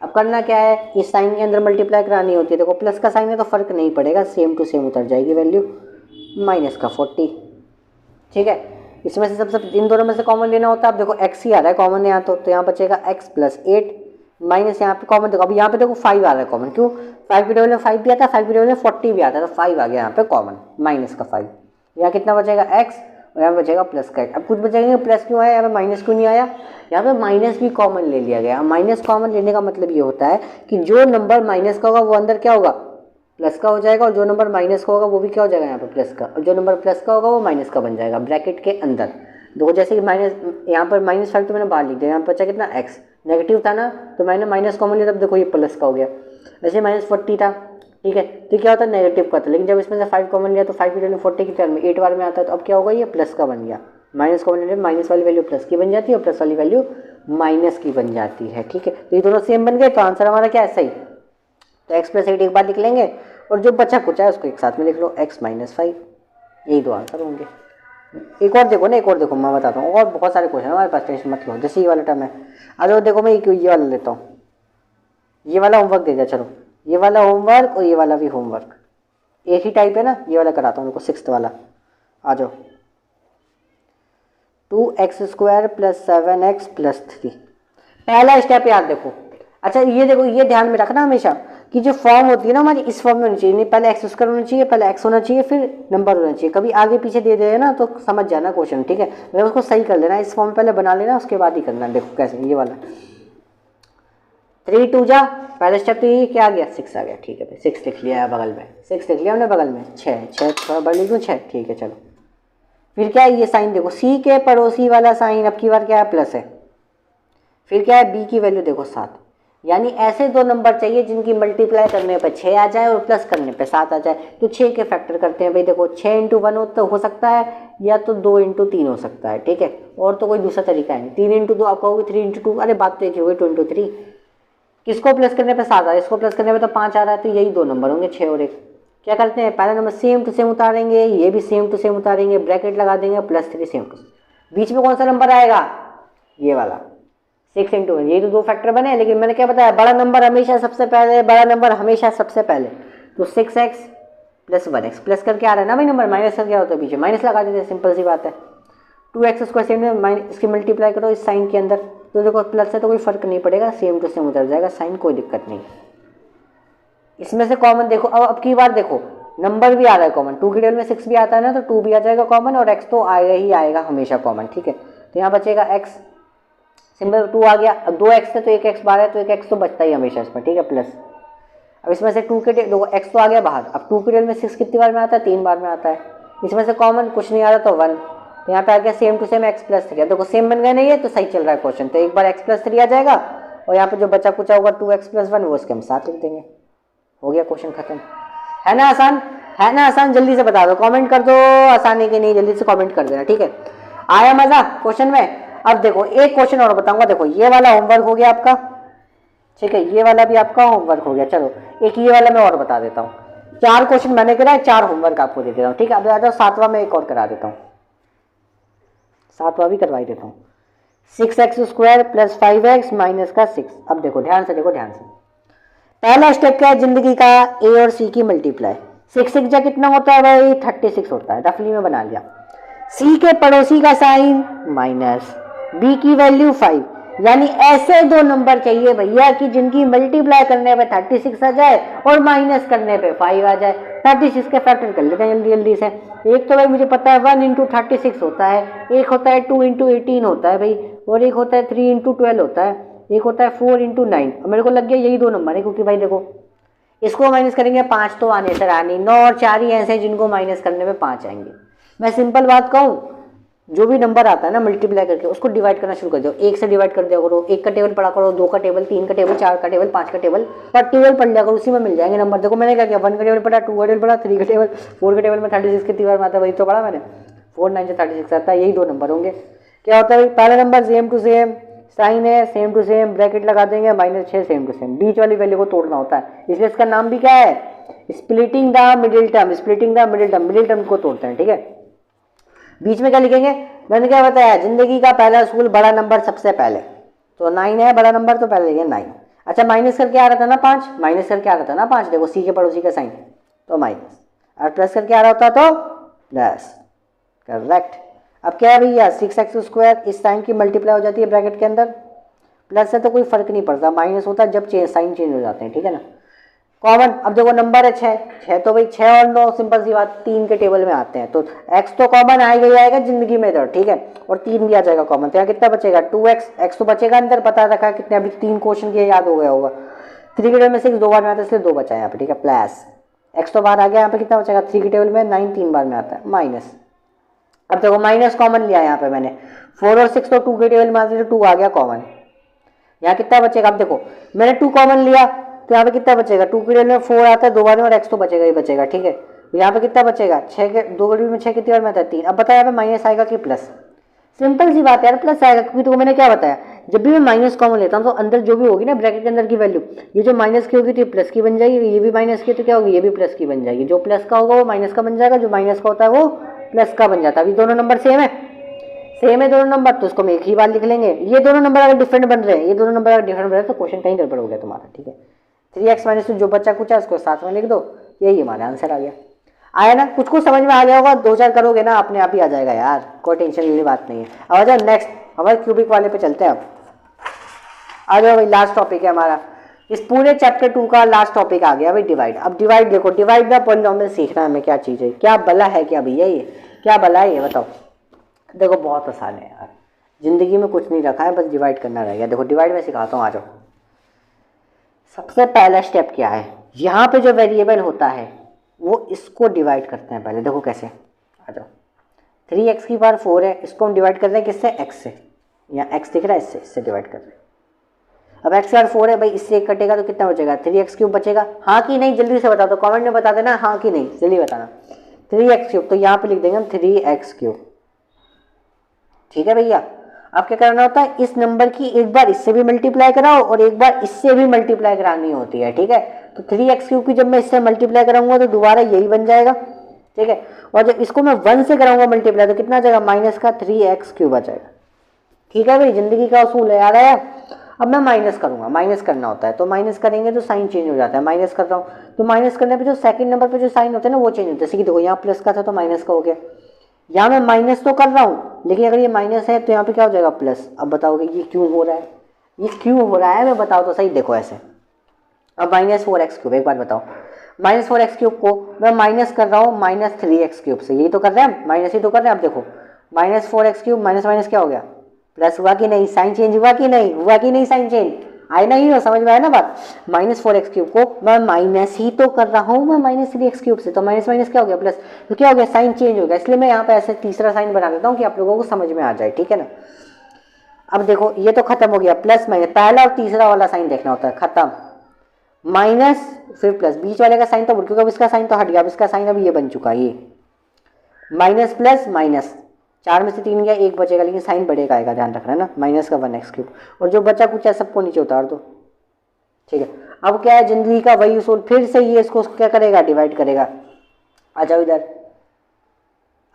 अब करना क्या है, इस साइन के अंदर मल्टीप्लाई करानी होती है, देखो प्लस का साइन है तो फर्क नहीं पड़ेगा, सेम टू सेम उतर जाएगी वैल्यू, माइनस का 40, ठीक है। इसमें से सबसे इन दोनों में से कॉमन लेना होता है। अब देखो x ही आ रहा है कॉमन यहाँ, तो यहाँ बचेगा x + 8 माइनस यहाँ पे कॉमन, देखो अब यहाँ पे देखो 5 आ रहा है कॉमन, क्यों, 5 की टेबल में 5 भी आता है, 5 की टेबल में 40 भी आता है, तो 5 आ गया यहाँ पे कॉमन, माइनस का 5। यहाँ कितना बचेगा x, और यहाँ बचेगा प्लस का 8। अब कुछ बचेंगे, प्लस क्यों आया, यहाँ पे माइनस क्यों नहीं आया, यहाँ पे माइनस भी कॉमन ले लिया गया। माइनस कॉमन लेने का मतलब ये होता है कि जो नंबर माइनस का होगा वो अंदर क्या होगा, प्लस का हो जाएगा, और जो नंबर माइनस का होगा वो भी क्या हो जाएगा यहाँ पे प्लस का, और जो नंबर प्लस का होगा वो माइनस का बन जाएगा ब्रैकेट के अंदर। देखो जैसे कि माइनस, यहाँ पर -5 तो मैंने बाहर लिख दिया, यहाँ पर बचा कितना x, नेगेटिव था ना तो मैंने माइनस कॉमन लिया, तब देखो ये प्लस का हो गया। वैसे -40 था, ठीक है, तो क्या होता है नेगेटिव का था, लेकिन जब इसमें से 5 कॉमन लिया तो 5 की वैल्यू 40 की टर्म में 8 बार में आता है, तो अब क्या होगा, ये प्लस का बन गया। माइनस कॉमन लिया, माइनस वाली वैल्यू प्लस की बन जाती है और प्लस वाली वैल्यू माइनस की बन जाती है, ठीक है। तो ये दोनों सेम बन गए, तो आंसर हमारा क्या है, सही। तो x + 8 एक बार लिख लेंगे, और जो बचा कुछ है उसको एक साथ में लिख लो, x - 5, यही 2 आंसर होंगे। एक और देखो ना, एक और देखो, मैं बताता हूँ, और बहुत सारे क्वेश्चन हमारे पास, टेंशन मत लो। जैसे ये वाला टर्म है, अरे देखो मैं ये वाला लेता हूँ, ये वाला होमवर्क दे दिया, चलो ये वाला होमवर्क और ये वाला भी होमवर्क, एक ही टाइप है ना, ये वाला कराता हूँ, देखो 6th वाला, आ जाओ। 2x² + 7x + 3, पहला स्टेप याद देखो। अच्छा ये देखो, ये ध्यान में रखना हमेशा कि जो फॉर्म होती है ना हमारी, इस फॉर्म में होनी चाहिए, नहीं पहले x² होना चाहिए, पहले x होना चाहिए, फिर नंबर होना चाहिए। कभी आगे पीछे दे दे ना तो समझ जाना क्वेश्चन, ठीक है, मैं उसको सही कर लेना, इस फॉर्म पहले बना लेना, उसके बाद ही करना। देखो कैसे, ये वाला 3 × 2 जा, पहला स्टेप तो ये क्या आ गया, 6 आ गया, ठीक है भाई, 6 लिख लिया है बगल में, 6 लिख लिया हमने बगल में, 6 थोड़ा बड़ा लिख दूँ, 6, ठीक है चलो। फिर क्या है, ये साइन देखो, सी के पड़ोसी वाला साइन अब की बार क्या है, प्लस है। फिर क्या है, बी की वैल्यू देखो 7, यानी ऐसे दो नंबर चाहिए जिनकी मल्टीप्लाई करने पे 6 आ जाए और प्लस करने पे 7 आ जाए। तो 6 के फैक्टर करते हैं भाई। देखो 6 इंटू 1 तो हो सकता है, या तो 2 इंटू 3 हो सकता है, ठीक है, और तो कोई दूसरा तरीका है नहीं। 3 इंटू 2 आप कहोगे 3 इंटू 2, अरे बात तो एक ही होगी 2 इंटू 3। किसको प्लस करने पे 7 आ रहा है, इसको प्लस करने पे तो 5 आ रहा है, तो यही दो नंबर होंगे 6 और 1। क्या करते हैं, पहला नंबर सेम टू सेम उतारेंगे, ये भी सेम टू सेम उतारेंगे, ब्रैकेट लगा देंगे +3 सेम टू सेम। बीच में कौन सा नंबर आएगा, ये वाला 6 इंटू 1। ये तो दो फैक्टर बने, लेकिन मैंने क्या बताया, बड़ा नंबर हमेशा सबसे पहले, बड़ा नंबर हमेशा सबसे पहले। तो 6x + 1x प्लस करके आ रहा है ना भाई नंबर, माइनस करके क्या होता है, पीछे माइनस लगा देते हैं, सिंपल सी बात है। 2x स्क्वायर सेम में इसकी मल्टीप्लाई करो इस साइन के अंदर, तो देखो प्लस है तो कोई फर्क नहीं पड़ेगा, सेम टू सेम उतर जाएगा साइन, कोई दिक्कत नहीं। इसमें से कॉमन देखो, अब की बार देखो नंबर भी आ रहा है कॉमन, 2 की टेबल में 6 भी आता है ना, तो 2 भी आ जाएगा कॉमन, और x तो आएगा ही आएगा हमेशा कॉमन, ठीक है। तो यहाँ बचेगा x, सिंपल 2 आ गया। अब 2x है तो 1x बाहर है, तो 1x तो बचता ही हमेशा इसमें, ठीक है, प्लस। अब इसमें से 2 के देखो x तो आ गया बाहर। अब 2 की टेबल में 6 कितनी बार में आता है, 3 बार में आता है। इसमें से कॉमन कुछ नहीं आ रहा तो 1, तो यहाँ पे आ गया सेम टू सेम x + 3। देखो सेम बन गए नहीं है, तो सही चल रहा है क्वेश्चन। तो एक बार x + 3 आ जाएगा, और यहाँ पे जो बचा कुचा होगा 2x + 1 वो इसके हम साथ लिख देंगे, हो गया क्वेश्चन खत्म। है ना आसान, है ना आसान, जल्दी से बता दो, कमेंट कर दो आसानी के नहीं, जल्दी से कमेंट कर देना, ठीक है। आया मजा क्वेश्चन में। अब देखो एक क्वेश्चन और बताऊंगा, देखो ये वाला होमवर्क हो गया आपका, ठीक है, ये वाला भी आपका होमवर्क हो गया। चलो एक ये वाला मैं और बता देता हूँ, 4 क्वेश्चन मैंने कराए, 4 होमवर्क आपको दे देता हूँ, ठीक है। अब आ जाओ 7वां में एक और करा देता हूँ, 7वां भी करवा ही देता हूँ। 6x² + 5x - 6। अब देखो ध्यान से, देखो ध्यान से, पहला स्टेप क्या है जिंदगी का, a और c की मल्टीप्लाई। 6 जा कितना होता है भाई, 36 होता है, रफली में बना लिया। c के पड़ोसी का साइन माइनस, b की वैल्यू 5, यानी ऐसे दो नंबर चाहिए भैया कि जिनकी मल्टीप्लाई करने पे 36 आ जाए और माइनस करने पे 5 आ जाए। 36 के फैक्टर कर लेते हैं जल्दी जल्दी से। एक तो भाई मुझे पता है 1 × 36 होता है, एक होता है 2 × 18 होता है भाई, और एक होता है 3 × 12 होता है, एक होता है 4 × 9। मेरे को लग गया यही दो नंबर है, क्योंकि भाई देखो इसको माइनस करेंगे 5 तो आने से रानी, 9 और 4 ही ऐसे हैं जिनको माइनस करने में 5 आएंगे। मैं सिंपल बात कहूँ, जो भी नंबर आता है ना मल्टीप्लाई करके उसको डिवाइड करना शुरू कर दो, 1 से डिवाइड कर दिया करो, 1 का टेबल पढ़ा करो, 2 का टेबल, 3 का टेबल, 4 का टेबल, 5 का टेबल, पर टेबल पढ़ लिया करो, उसी में मिल जाएंगे नंबर। देखो मैंने क्या किया, 1 का टेबल पढ़ा, 2 का टेबल पढ़ा, 3 का टेबल, 4 के टेबल में 36 कितनी बार में आता है वही तो पढ़ा मैंने, 4 9 से 36 आता है, यही दो नंबर होंगे। क्या होता है, पहला number same to same sign है, सेम टू सेम ब्रैकेट लगा देंगे, -6 सेम टू सेम, बीच वाली वैल्यू को तोड़ना होता है, इसलिए इसका नाम भी क्या है, splitting the middle term. Splitting the middle term, middle term को तोड़ते हैं, ठीक है। बीच में क्या लिखेंगे, मैंने क्या बताया, जिंदगी का पहला स्कूल, बड़ा नंबर सबसे पहले, तो 9 है बड़ा नंबर, तो पहले लिखेंगे 9। अच्छा माइनस करके आ रहा था ना 5, माइनस करके आ रहा था ना 5, देखो सी के पड़ोसी का साइन तो माइनस, और प्लस करके आ रहा होता तो प्लस, करेक्ट। अब क्या है भैया, 6x² इस साइन की मल्टीप्लाई हो जाती है ब्रैकेट के अंदर, प्लस है तो कोई फर्क नहीं पड़ता, माइनस होता है जब साइन चेंज हो जाते हैं, ठीक है ना। कॉमन, अब देखो नंबर है 6 तो भाई 6 और 9 सिंपल सी बात 3 के टेबल में आते हैं, तो x तो कॉमन आएगा ही आएगा जिंदगी में इधर, ठीक है, और 3 भी आ जाएगा कॉमन, तो यहाँ कितना बचेगा 2x, x तो बचेगा अंदर, पता रखा कितने, अभी 3 क्वेश्चन किए याद हो गया होगा। 3 के टेबल में 6 2 बार में आता है, इसलिए 2 बचा है यहाँ पे, ठीक है, प्लस x तो बाहर आ गया, यहाँ पे कितना बचेगा, 3 के टेबल में 9 3 बार में आता है, माइनस। अब देखो माइनस कॉमन लिया यहाँ पे मैंने, 4 और 6 तो 2 के टेबल में आते हैं, 2 आ गया कॉमन, यहाँ कितना बचेगा, अब देखो मैंने 2 कॉमन लिया तो यहाँ पे कितना बचेगा, 2 के टेबल में 4 आता है 2 बार में, और x तो बचेगा ही बचेगा, ठीक है। तो यहाँ पे कितना बचेगा, 6 के 2 के टेबल में 6 कितनी बार में आता है 3। अब बताया यहाँ पे माइनस आएगा कि प्लस, सिंपल सी बात है यार, प्लस आएगा, क्योंकि तो मैंने क्या बताया, जब भी मैं माइनस कॉमन लेता हूँ तो अंदर जो भी होगी ना ब्रैकेट के अंदर की वैल्यू, ये जो माइनस की होगी तो ये प्लस की बन जाएगी, ये भी माइनस की तो क्या होगी, ये भी प्लस की बन जाएगी, जो प्लस का होगा वो माइनस का बन जाएगा, जो माइनस का होता है वो प्लस का बन जाता है। अभी दोनों नंबर सेम है दोनों नंबर, तो उसको हम एक ही बार लिख लेंगे। ये दोनों नंबर अगर डिफरेंट बन रहे हैं, ये दोनों नंबर अगर डिफरेंट बन रहे हैं तो क्वेश्चन कहीं गड़बड़ हो गया तुम्हारा, ठीक है। 3x - 2 जो बच्चा कुछ है उसको साथ में लिख दो, यही हमारा आंसर आ गया। आया ना, कुछ कुछ समझ में आ गया होगा, 2-4 करोगे ना अपने आप ही आ जाएगा यार, कोई टेंशन लेने बात नहीं है। अब आ जाओ नेक्स्ट हमारे क्यूबिक वाले पे चलते हैं। अब आ जाओ भाई, लास्ट टॉपिक है हमारा, इस पूरे चैप्टर 2 का लास्ट टॉपिक आ गया भाई, डिवाइड। अब डिवाइड देखो, डिवाइड द पॉलिनोमियल सीखना है हमें, क्या चीज़ है, क्या भला है क्या भैया, ये क्या भला है ये बताओ। देखो बहुत आसान है यार, जिंदगी में कुछ नहीं रखा है, बस डिवाइड करना रह गया। देखो डिवाइड में सिखाता हूँ, आ जाओ। सबसे पहला स्टेप क्या है, यहाँ पे जो वेरिएबल होता है वो इसको डिवाइड करते हैं पहले, देखो कैसे, आ जाओ। 3x की पावर 4 है, इसको हम डिवाइड कर रहे हैं किससे, x से, यहाँ x दिख रहा है, इससे डिवाइड कर रहे हैं। अब x का 4 है भाई, इससे 1 कटेगा तो कितना बचेगा 3x³ बचेगा। हाँ कि नहीं जल्दी से बता दो, कमेंट में बता देना हाँ कि नहीं, जल्दी बताना। 3x³, तो यहाँ पे लिख देंगे हम 3x³। ठीक है भैया। अब क्या करना होता है, इस नंबर की एक बार इससे भी मल्टीप्लाई कराओ और एक बार इससे भी मल्टीप्लाई करानी होती है। ठीक है, तो 3x³ की जब मैं इससे मल्टीप्लाई कराऊंगा तो दोबारा यही बन जाएगा। ठीक है, और जब इसको मैं 1 से कराऊंगा मल्टीप्लाई तो कितना आ जाएगा माइनस का 3x³ आ जाएगा। ठीक है भाई, जिंदगी का उसूल है याद आया। अब मैं माइनस करूंगा, माइनस करना होता है तो माइनस करेंगे तो साइन चेंज हो जाता है। माइनस कर रहा हूँ तो माइनस करने पे जो सेकंड नंबर पे जो साइन होता है ना वो चेंज होता है। जैसे कि देखो यहाँ प्लस का था तो माइनस का हो गया, यहाँ मैं माइनस तो कर रहा हूँ लेकिन अगर ये माइनस है तो यहाँ पे क्या हो जाएगा प्लस। अब बताओगे ये क्यों हो रहा है, ये क्यों हो रहा है मैं बताओ तो सही। देखो ऐसे, अब -4x³, एक बार बताओ -4x³ को मैं माइनस कर रहा हूँ -3x³ से, यही तो कर रहे हैं हम, माइनस ही तो कर रहे हैं। अब देखो -4x³ माइनस माइनस क्या हो गया प्लस, हुआ कि नहीं, साइन चेंज हुआ कि नहीं, हुआ कि नहीं साइन चेंज, आए ना, ही हो, समझ में आया ना बात। -4x³ को मैं माइनस ही तो कर रहा हूँ मैं -3x³ से, तो माइनस माइनस क्या हो गया प्लस, तो क्या हो गया साइन चेंज हो गया। इसलिए मैं यहाँ पे ऐसे तीसरा साइन बना देता हूँ कि आप लोगों को समझ में आ जाए। ठीक है ना, अब देखो ये तो खत्म हो गया, प्लस माइनस पहला और तीसरा वाला साइन देखना होता है, खत्म, माइनस फिर प्लस, बीच वाले का साइन तो क्योंकि अब इसका साइन तो हट गया, अब इसका साइन अब ये बन चुका है, ये माइनस प्लस माइनस, 4 में से 3 गया, 1 बचेगा लेकिन साइन बढ़ेगा आएगा, ध्यान रखना है ना, माइनस का 1x³, और जो बचा कुछ है सबको नीचे उतार दो। ठीक है, अब क्या है जिंदगी का वही उसूल, फिर से ये इसको क्या करेगा डिवाइड करेगा। आ जाओ इधर,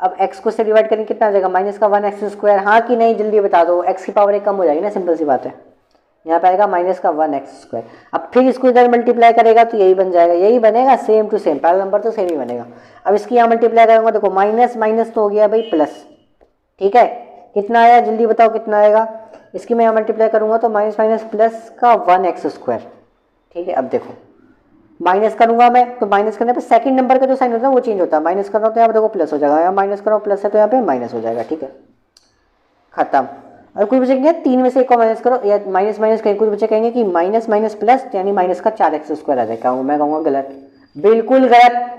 अब x को से डिवाइड करेंगे कितना आ जाएगा -1x²। हाँ कि नहीं जल्दी बता दो, x की पावर 1 कम हो जाएगी ना, सिंपल सी बात है। यहाँ पे आएगा -1x²। अब फिर इसको इधर मल्टीप्लाई करेगा तो यही बन जाएगा, यही बनेगा सेम टू सेम, पहला नंबर तो सेम ही बनेगा। अब इसकी यहाँ मल्टीप्लाई करूँगा, देखो माइनस माइनस तो हो गया भाई प्लस। ठीक है, कितना आया जल्दी बताओ कितना आएगा, इसकी मैं यहाँ मल्टीप्लाई करूँगा तो माइनस माइनस प्लस का 1x²। ठीक है, अब देखो माइनस करूंगा मैं तो माइनस करने पे सेकंड नंबर का जो साइन होता है वो चेंज होता है, माइनस कर रहा हूँ तो यहाँ पे देखो प्लस हो जाएगा, यहाँ माइनस कर रहा हूँ प्लस है तो यहाँ पे माइनस हो जाएगा। ठीक है, खत्म। और कुछ बच्चे कहेंगे 3 में से 1 को माइनस करो, या माइनस माइनस कहेंगे, कुछ बच्चे कहेंगे कि माइनस माइनस प्लस यानी माइनस का 4x² आ जाएगा। मैं कहूँगा गलत, बिल्कुल गलत।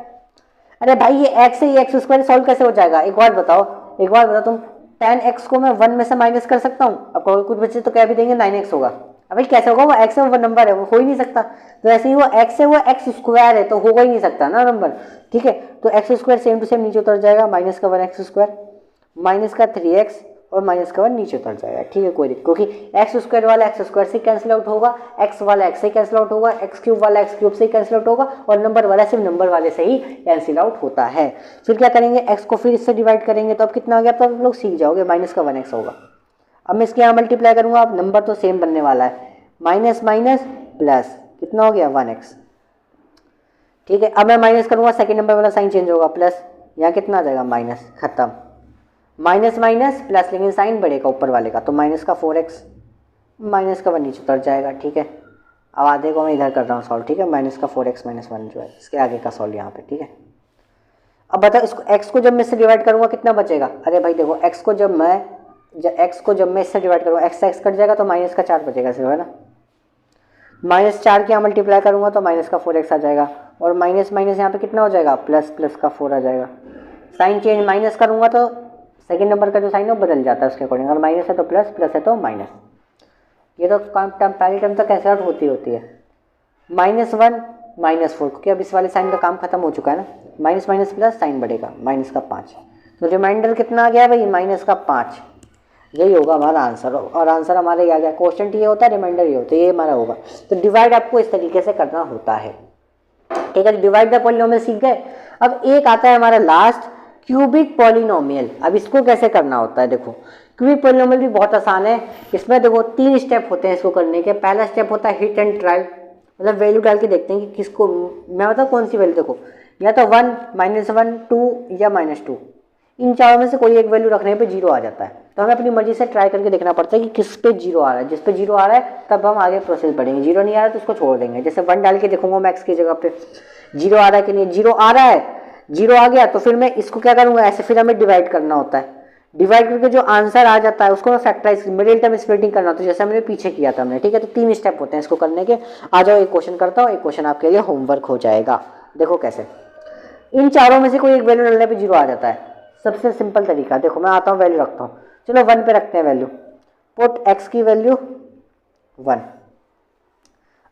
अरे भाई ये x से x² सॉल्व कैसे हो जाएगा, एक बार बताओ, एक बार बताओ तुम, 10x को मैं 1 में से माइनस कर सकता हूँ। अब कुछ बच्चे तो कह भी देंगे 9x होगा, अब भाई कैसे होगा, वो x है वो नंबर है, वो हो ही नहीं सकता। तो ऐसे ही वो x है वो x² है तो होगा ही नहीं सकता ना नंबर। ठीक है, तो x² सेम टू सेम नीचे उतर जाएगा, माइनस का 1x², माइनस का 3x और माइनस का 1 नीचे उतर जाएगा। ठीक है, कोई दिक्कत, क्योंकि x² वाला x² से कैंसिल आउट होगा, x वाला x से कैंसिल आउट होगा, x³ वाला x³ से कैंसिल आउट होगा, और नंबर वाला सिर्फ नंबर वाले से ही कैंसिल आउट होता है। फिर क्या करेंगे, x को फिर इससे डिवाइड करेंगे तो अब कितना आ गया, तो आप लोग सीख जाओगे, माइनस का 1x होगा। अब मैं इसके यहाँ मल्टीप्लाई करूंगा, अब नंबर तो सेम बनने वाला है, माइनस माइनस प्लस, कितना हो गया 1x। ठीक है, अब मैं माइनस करूंगा, सेकंड नंबर वाला साइन चेंज होगा, प्लस, यहाँ कितना आ जाएगा माइनस, खत्म, माइनस माइनस प्लस, लेकिन साइन बढ़ेगा ऊपर वाले का, तो माइनस का 4x, माइनस का 1 नीचे उतर जाएगा। ठीक है, अब आधे को मैं इधर कर रहा हूँ सॉल्व। ठीक है, माइनस का 4x माइनस 1 जो है इसके आगे का सॉल्व यहाँ पे। ठीक है, अब बताओ इसको x को जब मैं इससे डिवाइड करूंगा कितना बचेगा। अरे भाई देखो x को जब मैं इससे डिवाइड करूँगा, x से x कट जाएगा तो माइनस का 4 बचेगा सिर्फ, है ना, -4 के यहाँ मल्टीप्लाई करूँगा तो माइनस का 4x आ जाएगा, और माइनस माइनस यहाँ पे कितना हो जाएगा प्लस, प्लस का 4 आ जाएगा। साइन चेंज माइनस करूँगा तो सेकंड नंबर का जो साइन है वो बदल जाता है उसके अकॉर्डिंग, अगर माइनस है तो प्लस, प्लस है तो माइनस। ये तो पहली टर्म तो कैंसिल आउट होती है, -1 -4, क्योंकि अब इस वाले साइन का काम खत्म हो चुका है ना, माइनस माइनस प्लस साइन बढ़ेगा, माइनस का 5, तो रिमाइंडर कितना आ गया भाई माइनस का 5। यही होगा हमारा आंसर, और आंसर हमारे आ गया, क्वोशंट ये होता है, रिमाइंडर ये होता है, ये हमारा होगा। तो डिवाइड आपको इस तरीके से करना होता है। ठीक है, डिवाइड द पॉलिनोमियल सीख गए। अब एक आता है हमारा लास्ट, क्यूबिक पॉलिनोमियल। अब इसको कैसे करना होता है, देखो क्यूबिक पॉलिनोमियल भी बहुत आसान है। इसमें देखो 3 स्टेप होते हैं इसको करने के। पहला स्टेप होता है हिट एंड ट्राई, मतलब वैल्यू डाल के देखते हैं कि किसको, मैं बताऊँ कौन सी वैल्यू, देखो या तो 1 -1 2 या -2, इन चारों में से कोई एक वैल्यू रखने पे 0 आ जाता है। तो हमें अपनी मर्जी से ट्राई करके देखना पड़ता है कि किस पे 0 आ रहा है। जिस पे 0 आ रहा है तब हम आगे प्रोसेस बढ़ेंगे, 0 नहीं आ रहा है तो उसको छोड़ देंगे। जैसे 1 डाल के देखूंगा मैक्स की जगह पे 0 आ रहा है कि नहीं, 0 आ रहा है, 0 आ गया तो फिर मैं इसको क्या करूंगा, ऐसे फिर हमें डिवाइड करना होता है। डिवाइड करके जो आंसर आ जाता है उसको मैं फैक्टराइज, मिडिल टर्म स्प्लिटिंग करना होता है, जैसे मैंने पीछे किया था हमने। ठीक है, तो 3 स्टेप होते हैं इसको करने के। आ जाओ एक क्वेश्चन करता हूँ, एक क्वेश्चन आपके लिए होमवर्क हो जाएगा। देखो कैसे, इन चारों में से कोई एक वैल्यू डालने पे 0 आ जाता है। सबसे सिंपल तरीका, देखो मैं आता हूँ वैल्यू रखता हूँ, चलो 1 पे रखते हैं वैल्यू, पुट x की वैल्यू 1,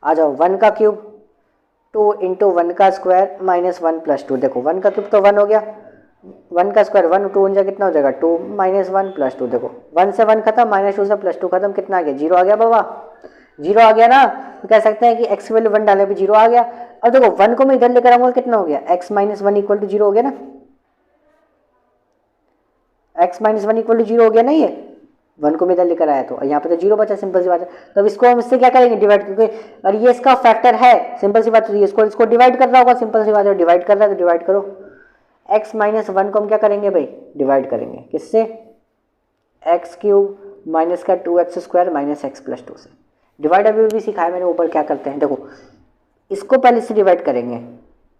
आ जाओ 1 का क्यूब 2 इंटू 1 का स्क्वायर माइनस 1 प्लस 2। देखो 1 का क्यूब तो 1 हो गया, 1 का स्क्वायर 1, 2 जा कितना हो जाएगा 2 माइनस 1 प्लस 2। देखो 1 से 1 खत्म, माइनस 2 से प्लस 2 खत्म, कितना आ गया 0 आ गया बाबा, 0 आ गया ना। तो कह सकते हैं कि x की वैल्यू 1 डाले भी 0 आ गया। अब देखो 1 को मैं इधर लेकर आऊंगा कितना हो गया x माइनस 1 इक्वल टू 0 हो गया ना, x माइनस 1 इक्वल टू 0 हो गया ना। ये 1 को मैं इधर लेकर आया तो यहाँ पे तो 0 बचा, सिंपल सी बात है। तो अब इसको हम इससे क्या करेंगे डिवाइड, क्योंकि और ये इसका फैक्टर है, सिंपल सी बात है, इसको डिवाइड कर रहा होगा, सिंपल सी बात है, डिवाइड कर रहा है तो डिवाइड करो। x माइनस 1 को हम क्या करेंगे भाई डिवाइड करेंगे किससे, एक्स क्यूब माइनस का 2x square minus x plus 2 से। डिवाइड अभी भी सिखाया मैंने, ऊपर क्या करते हैं देखो, इसको पहले से डिवाइड करेंगे,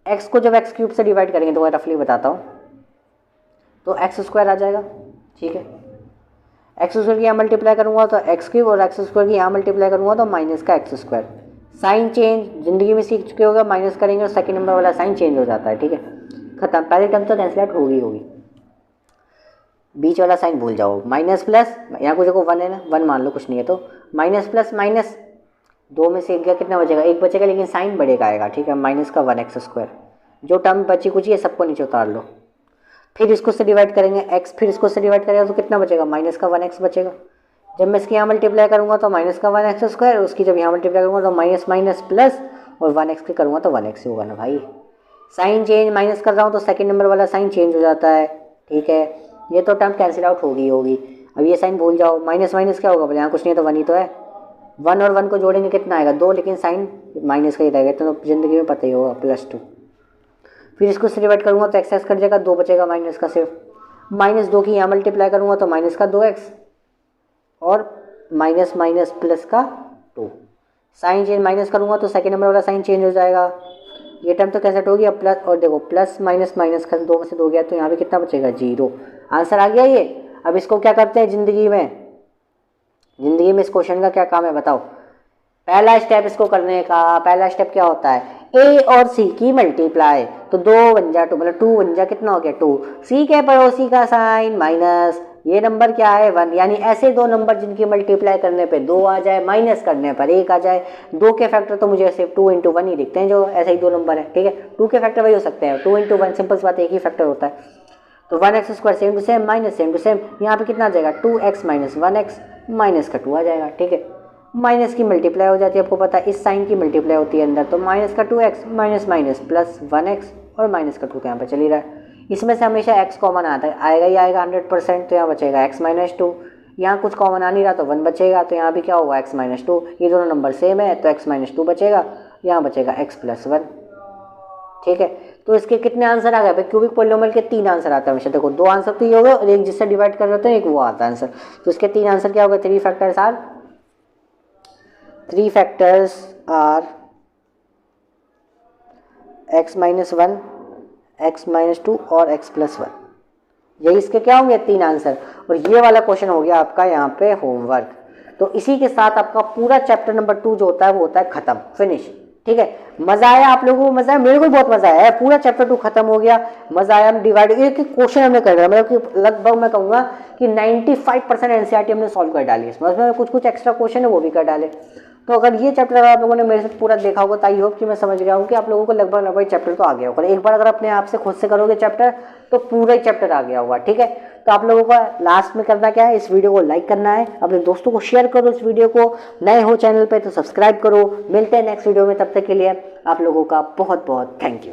x को जब एक्स क्यूब से डिवाइड करेंगे तो मैं रफली बताता हूँ, तो एक्स स्क्वायर आ जाएगा, ठीक है। एक्स स्क्वायर की यहाँ मल्टीप्लाई करूँगा तो एक्स क्यूब, और एक्स स्क्वायर की यहाँ मल्टीप्लाई करूँगा तो माइनस का एक्स स्क्वायर। साइन चेंज जिंदगी में सीख चुके होगा, माइनस करेंगे और सेकंड नंबर वाला साइन चेंज हो जाता है, ठीक है, खत्म। पहली टर्म तो कैंसिल आउट होगी, बीच वाला साइन भूल जाओ, माइनस प्लस, यहाँ कुछ देखो 1 है ना, 1 मान लो कुछ नहीं है, तो माइनस प्लस माइनस, 2 में से 1 गया कितना बचेगा, 1 बचेगा, लेकिन साइन बढ़ेगा आएगा, ठीक है, माइनस का 1x स्क्वायर। जो टर्म बची कुछ है सबको नीचे उतार लो, फिर इसको से डिवाइड करेंगे x, फिर इसको से डिवाइड करेंगे तो कितना बचेगा, माइनस का 1x बचेगा। जब मैं इसकी यहाँ मल्टीप्लाई करूँगा तो माइनस का 1x स्क्वायर, उसकी जब यहाँ मल्टीप्लाई करूँगा तो माइनस माइनस प्लस, और 1x की करूँगा तो 1x ही होगा ना भाई। साइन चेंज माइनस कर रहा हूँ तो सेकंड नंबर वाला साइन चेंज हो जाता है, ठीक है। ये तो टर्म कैंसिल आउट होगी। अब ये साइन भूल जाओ, माइनस माइनस क्या होगा, यहाँ कुछ नहीं है तो 1 ही तो है, 1 और 1 को जोड़ेंगे कितना आएगा 2, लेकिन साइन माइनस का ही रहेगा, तो ज़िंदगी में पता ही होगा प्लस 2। फिर इसको से डिवाइड करूँगा तो एक्स कट जाएगा, 2 बचेगा माइनस का सिर्फ, माइनस 2 की यहाँ मल्टीप्लाई करूँगा तो माइनस का 2x, और माइनस माइनस प्लस का 2। साइन चेंज माइनस करूँगा तो सेकंड नंबर वाला साइन चेंज हो जाएगा, ये टर्म तो कैसे होगी। अब प्लस, और देखो प्लस माइनस माइनस का 2 में से 2 गया तो यहाँ पे कितना बचेगा 0। आंसर आ गया ये। अब इसको क्या करते हैं ज़िंदगी में इस क्वेश्चन का क्या काम है बताओ। पहला स्टेप इसको करने का, पहला स्टेप क्या होता है, a और c की मल्टीप्लाई, तो 2 1 जा 2 मतलब 2 1 जा कितना हो गया 2, c के पड़ोसी का साइन माइनस, ये नंबर क्या है 1, यानी ऐसे दो नंबर जिनकी मल्टीप्लाई करने पे 2 आ जाए, माइनस करने पर 1 आ जाए। 2 के फैक्टर तो मुझे सिर्फ 2 इंटू 1 ही दिखते हैं, जो ऐसे ही दो नंबर है, ठीक है। 2 के फैक्टर वही हो सकते हैं, 2 इंटू 1, सिंपल सी बात है, एक ही फैक्टर होता है। तो 1x square same to same minus same to same, यहाँ पे कितना आ जाएगा 2x माइनस 1x, माइनस का 2 आ जाएगा, ठीक है। माइनस की मल्टीप्लाई हो जाती है, आपको पता है इस साइन की मल्टीप्लाई होती है अंदर, तो माइनस का 2x minus minus plus 1x, और माइनस का 2 तो यहाँ पे चल ही रहा है। इसमें से हमेशा x कॉमन आता है, आएगा ही आएगा 100%, तो यहाँ बचेगा x माइनस 2। यहाँ कुछ कॉमन आ नहीं रहा तो 1 बचेगा, तो यहाँ भी क्या होगा x माइनस 2, ये दोनों नंबर सेम है तो x माइनस 2 बचेगा, यहाँ बचेगा x प्लस 1, ठीक है। तो इसके कितने आंसर आ गए भाई, क्यूबिक पॉलिनोमियल के 3 आंसर आते हैं हमेशा। देखो 2 आंसर तो ये हो गए, और एक जिससे डिवाइड कर रहे होते हैं एक वो आता है आंसर, तो इसके 3 आंसर क्या हो गए, 3 factors are x minus 1, x minus 2 और x प्लस 1, यही इसके क्या होंगे 3 आंसर। और ये वाला क्वेश्चन हो गया आपका यहाँ पे होमवर्क। तो इसी के साथ आपका पूरा चैप्टर नंबर 2 जो होता है वो होता है खत्म, फिनिश, ठीक है। मजा आया आप लोगों को, मजा आया, मेरे को बहुत मजा आया है, पूरा चैप्टर 2 खत्म हो गया, मजा आया। हम डिवाइड एक क्वेश्चन हमने कर रहा है, मतलब कि लगभग मैं कहूँगा कि 95% एनसीईआरटी हमने सॉल्व कर डाली है, इसमें कुछ एक्स्ट्रा क्वेश्चन है वो भी कर डाले। तो अगर ये चैप्टर आप लोगों ने मेरे साथ पूरा देखा होगा तो आई होप कि मैं समझ गया हूँ कि आप लोगों को लगभग चैप्टर तो आ गया होगा। एक बार अगर अपने आप से खुद से करोगे चैप्टर तो पूरा ही चैप्टर आ गया होगा, ठीक है। तो आप लोगों का लास्ट में करना क्या है, इस वीडियो को लाइक करना है, अपने दोस्तों को शेयर करो इस वीडियो को, नए हो चैनल पे तो सब्सक्राइब करो। मिलते हैं नेक्स्ट वीडियो में, तब तक के लिए आप लोगों का बहुत बहुत थैंक यू।